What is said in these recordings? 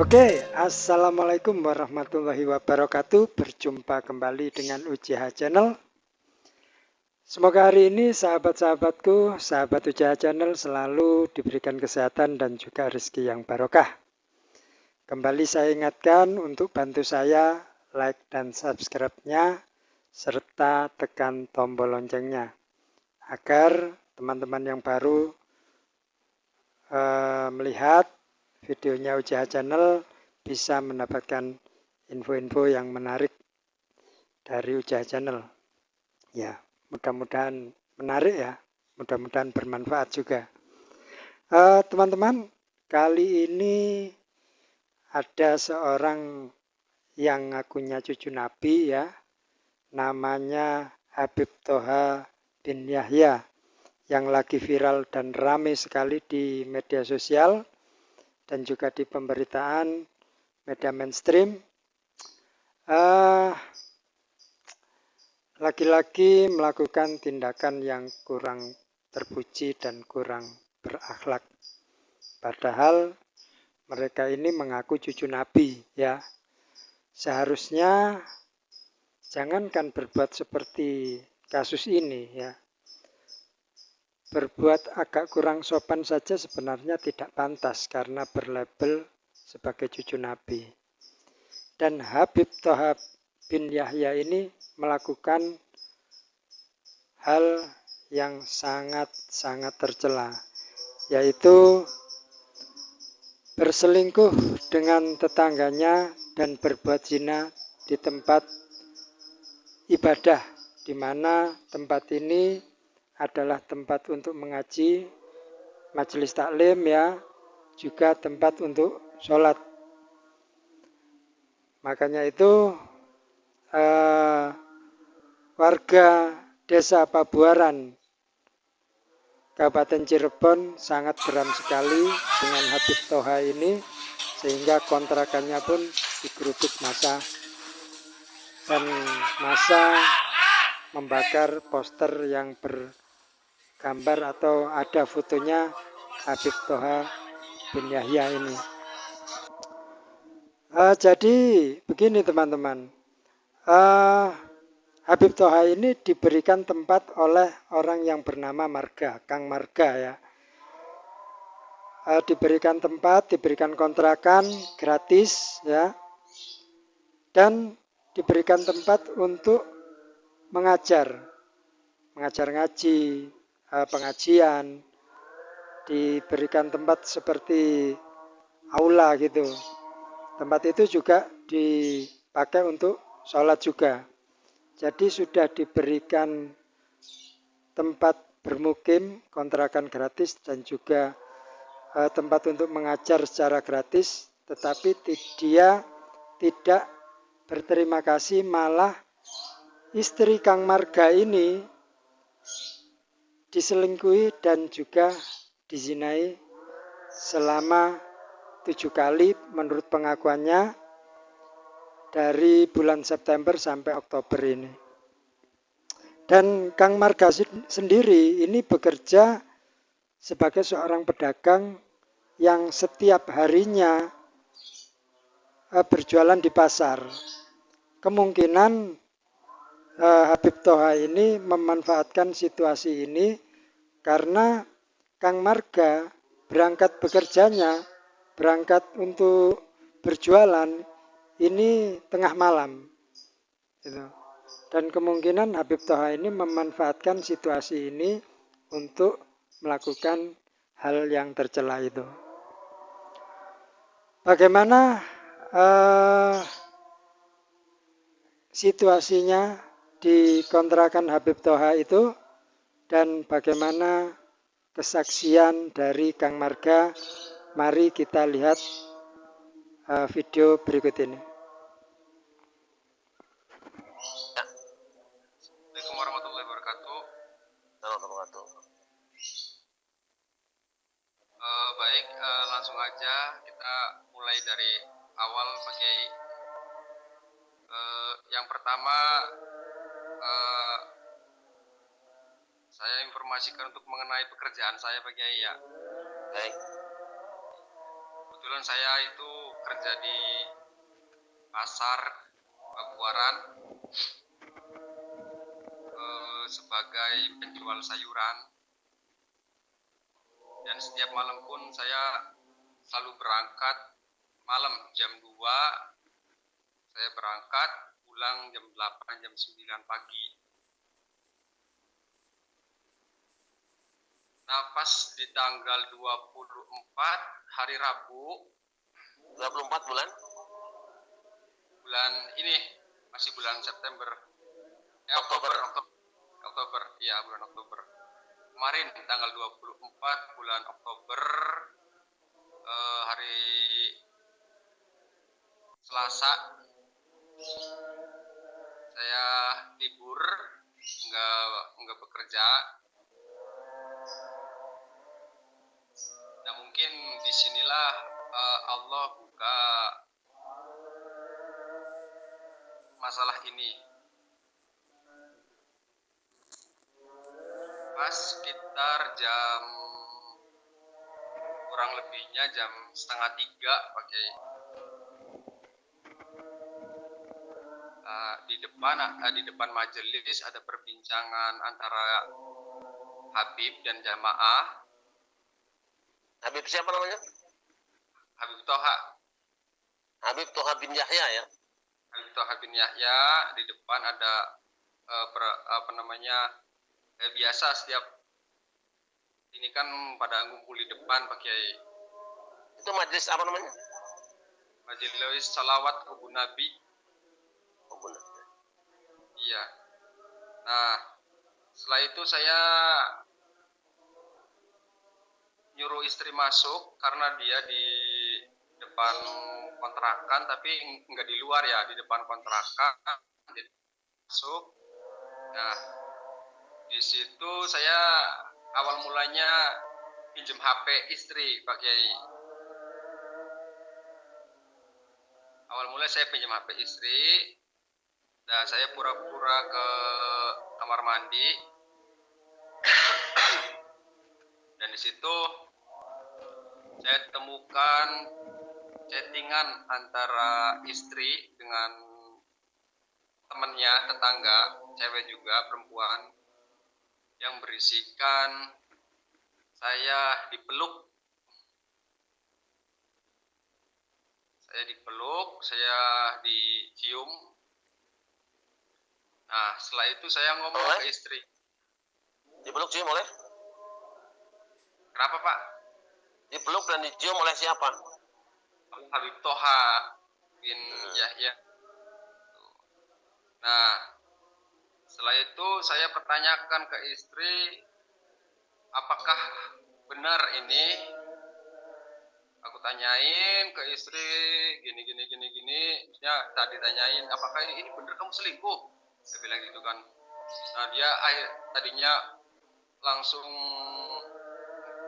Oke, assalamualaikum warahmatullahi wabarakatuh. Berjumpa kembali dengan UJH Channel. Semoga hari ini sahabat-sahabatku, sahabat UJH Channel selalu diberikan kesehatan dan juga rezeki yang barokah. Kembali saya ingatkan untuk bantu saya like dan subscribe-nya serta tekan tombol loncengnya agar teman-teman yang baru melihat videonya UJH Channel bisa mendapatkan info-info yang menarik dari UJH Channel. Ya, mudah-mudahan menarik ya, mudah-mudahan bermanfaat juga. Teman-teman, kali ini ada seorang yang ngakunya cucu Nabi ya, namanya Habib Toha bin Yahya, yang lagi viral dan ramai sekali di media sosial dan juga di pemberitaan media mainstream. Lagi-lagi melakukan tindakan yang kurang terpuji dan kurang berakhlak. Padahal mereka ini mengaku cucu Nabi ya. Seharusnya jangankan berbuat seperti kasus ini ya. Berbuat agak kurang sopan saja sebenarnya tidak pantas karena berlabel sebagai cucu Nabi. Dan Habib Toha bin Yahya ini melakukan hal yang sangat-sangat tercela, yaitu berselingkuh dengan tetangganya dan berbuat zina di tempat ibadah, di mana tempat ini adalah tempat untuk mengaji, majelis taklim ya, juga tempat untuk sholat. Makanya itu warga desa Pabuaran, Kabupaten Cirebon sangat geram sekali dengan Habib Toha ini, sehingga kontrakannya pun digeruduk massa dan massa membakar poster yang bergambar atau ada fotonya Habib Toha bin Yahya ini. Jadi begini teman-teman, Habib Toha ini diberikan tempat oleh orang yang bernama Marga, Kang Marga ya. Diberikan tempat, diberikan kontrakan gratis ya, dan diberikan tempat untuk mengajar ngaji, pengajian, diberikan tempat seperti aula gitu. Tempat itu juga dipakai untuk sholat juga. Jadi sudah diberikan tempat bermukim, kontrakan gratis, dan juga tempat untuk mengajar secara gratis, tetapi dia tidak berterima kasih, malah istri Kang Marga ini diselingkuhi dan juga dizinai selama 7 kali menurut pengakuannya dari bulan September sampai Oktober ini. Dan Kang Marga sendiri ini bekerja sebagai seorang pedagang yang setiap harinya berjualan di pasar. Kemungkinan Habib Toha ini memanfaatkan situasi ini karena Kang Marga berangkat bekerjanya, berangkat untuk berjualan ini tengah malam gitu. Dan kemungkinan Habib Toha ini memanfaatkan situasi ini untuk melakukan hal yang tercela itu. Bagaimana situasinya di kontrakan Habib Toha itu dan bagaimana kesaksian dari Kang Marga? Mari kita lihat video berikut ini. Assalamualaikum warahmatullahi wabarakatuh. Baik, langsung aja kita mulai dari awal Pak Kiai. Yang pertama saya informasikan untuk mengenai pekerjaan saya Pak Kiai ya. Baik. Kebetulan saya itu kerja di pasar Pakuaran sebagai penjual sayuran, dan setiap malam pun saya selalu berangkat malam jam 2, saya berangkat pulang jam 8 jam 9 pagi. Nah, pas di tanggal 24 hari Rabu, 24 bulan ini masih bulan September, Oktober. Oktober, iya bulan Oktober. Kemarin tanggal 24 bulan Oktober, hari Selasa, saya libur, nggak bekerja. Nah, mungkin disinilah Allah buka masalah ini. Pas sekitar jam kurang lebihnya jam 2:30 pakai di depan majelis ada perbincangan antara Habib dan jamaah. Habib siapa namanya? Habib Toha. Habib Toha bin Yahya ya. Habib Toha bin Yahya, di depan ada biasa setiap ini kan pada ngumpul di depan pakai Itu majelis apa namanya? majelis salawat ke Nabi. Oh, benar. Iya. Nah, setelah itu saya nyuruh istri masuk karena dia di depan kontrakan, tapi nggak di luar ya, di depan kontrakan masuk. Nah, di situ saya awal mulanya pinjam HP istri Pak Kiai. Awal mulai saya pinjam HP istri. Nah, saya pura-pura ke kamar mandi. Dan di situ saya temukan chattingan antara istri dengan temannya, tetangga, cewek juga, perempuan, yang berisikan saya dipeluk, saya dicium. Nah, setelah itu saya ngomong ke istri. Dipeluk cium oleh? Kenapa, Pak? Dipeluk dan dicium oleh siapa? Habib Toha bin Yahya. Nah, setelah itu saya pertanyakan ke istri, apakah benar ini? Aku tanyain ke istri gini. Maksudnya tadi tanyain, apakah ini benar kamu selingkuh? Saya bilang gitu kan. Nah, dia tadinya langsung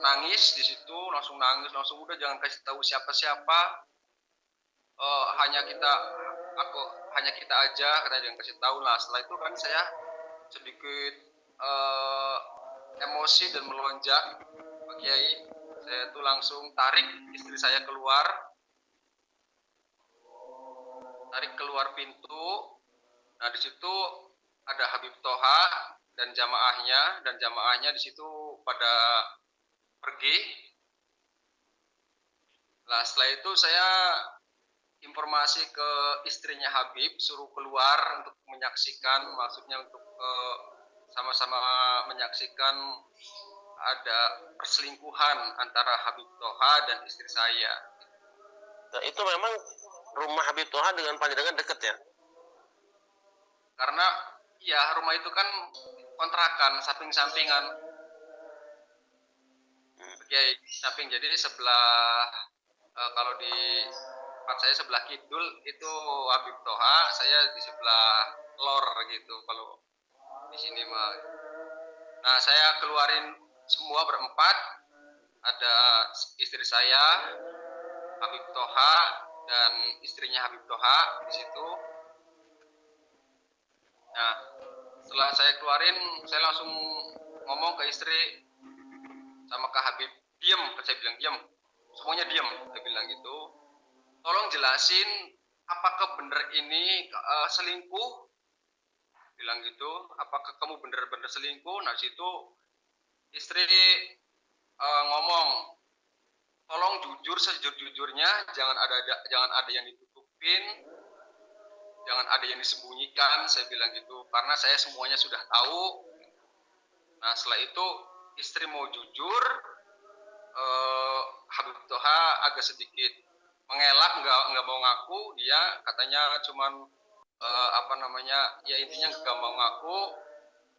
nangis di situ, langsung udah jangan kasih tahu siapa-siapa. Hanya kita aja, katanya jangan kasih tahu. Nah, setelah itu kan saya sedikit emosi dan melonjak, Pak Kiai. Saya tuh langsung tarik istri saya keluar pintu. Nah, di situ ada Habib Toha dan jamaahnya di situ pada pergi. Nah, setelah itu saya informasi ke istrinya Habib, suruh keluar untuk menyaksikan, maksudnya untuk sama-sama menyaksikan ada perselingkuhan antara Habib Toha dan istri saya. Nah, itu memang rumah Habib Toha dengan panjenengan dekat ya? Karena ya rumah itu kan kontrakan, samping-sampingan. Oke, samping, jadi sebelah kalau di tempat saya sebelah kidul itu Habib Toha, saya di sebelah lor gitu kalau di sini mah. Nah, saya keluarin semua berempat, ada istri saya, Habib Toha, dan istrinya Habib Toha di situ. Nah, setelah saya keluarin, saya langsung ngomong ke istri sama ke Habib, diam, saya bilang diam, semuanya diam, saya bilang gitu. tolong jelasin apakah benar ini selingkuh, bilang gitu, apakah kamu benar-benar selingkuh. Nah situ istri ngomong, tolong jujur sejujur-jujurnya, jangan ada yang ditutupin, jangan ada yang disembunyikan, saya bilang gitu, karena saya semuanya sudah tahu. Nah setelah itu istri mau jujur, Habib Toha agak sedikit mengelak, nggak mau ngaku. Dia katanya cuman ya intinya nggak mau ngaku.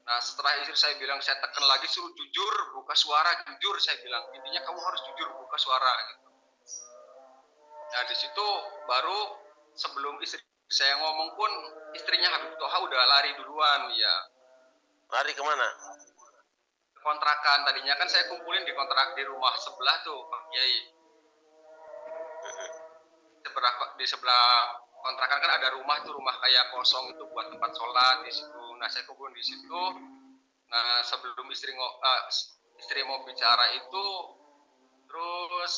Nah setelah istri saya bilang, saya tekan lagi, suruh jujur, buka suara, jujur, saya bilang, intinya kamu harus jujur, buka suara gitu. Nah di situ baru, sebelum istri saya ngomong pun, istrinya Habib Toha udah lari duluan. Ya Lari kemana? Kontrakan. Tadinya kan saya kumpulin di rumah sebelah tuh Pak Kiai. Di sebelah kontrakan kan ada rumah tuh, rumah kayak kosong itu buat tempat sholat di situ. Nah saya kumpulin di situ. Nah sebelum istri mau bicara itu, terus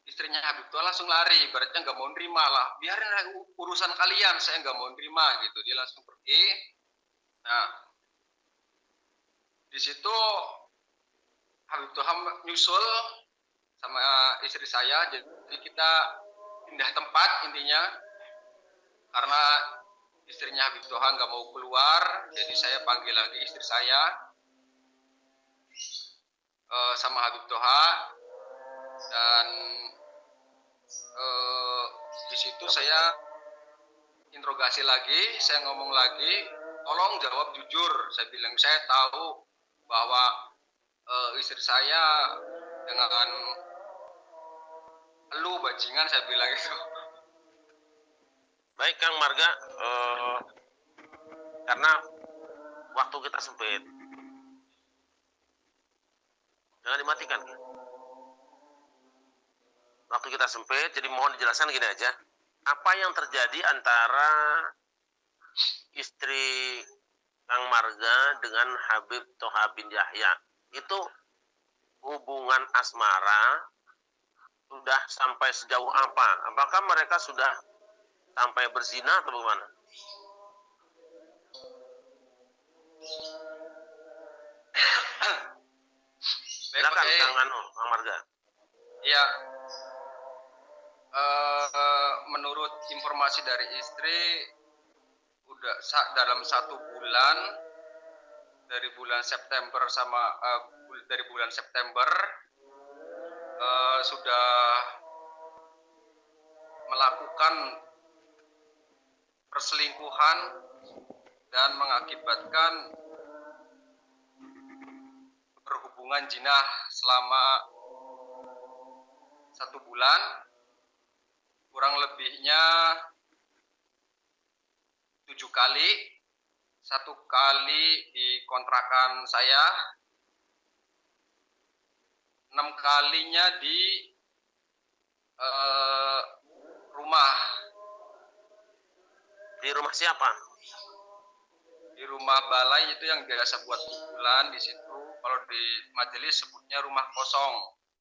istrinya Habib tuh langsung lari, ibaratnya nggak mau nerima lah, biarin urusan kalian, saya nggak mau nerima gitu. Dia langsung pergi. Nah di situ Habib Toha nyusul sama istri saya, jadi kita pindah tempat intinya, karena istrinya Habib Toha nggak mau keluar. Jadi saya panggil lagi istri saya sama Habib Toha, dan di situ saya interogasi lagi, saya ngomong lagi, tolong jawab jujur, saya bilang, saya tahu bahwa istri saya dengan lu bajingan, saya bilang itu. Baik Kang Marga, karena waktu kita sempit, jangan dimatikan. Waktu kita sempit, jadi mohon dijelaskan gini aja. Apa yang terjadi antara istri Kang Marga dengan Habib Toha bin Yahya? Itu hubungan asmara sudah sampai sejauh apa? Apakah mereka sudah sampai berzina atau bagaimana? Silakan Kang Marga. Ya, menurut informasi dari istri, udah dalam 1 bulan, dari bulan September sudah melakukan perselingkuhan dan mengakibatkan berhubungan jinah selama 1 bulan, kurang lebihnya 7 kali. 1 kali di kontrakan saya, 6 kalinya di rumah. Di rumah siapa? Di rumah balai, itu yang biasa buat pukulan di situ. Kalau di majelis sebutnya rumah kosong.